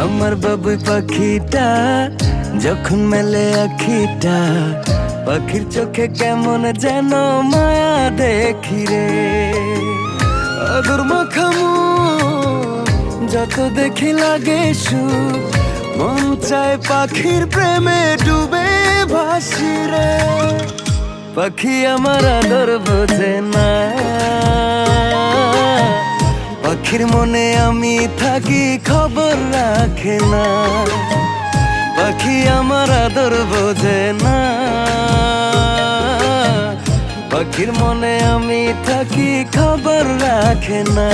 আমার বাবুই পাখিটা যখন মেলে আখিটা, পাখির চোখে কেমন যেন মায়া দেখি রে। আদর মাখামু যত দেখি লাগে সুখ, মন চায় পাখির প্রেমে ডুবে ভাসি রে। পাখি আমার আদর বোঝে না, পাখির মনে আমি থাকি খবর রাখে না। পাখি আমার আদর বোঝে না, পাখির মনে আমি থাকি খবর রাখে না।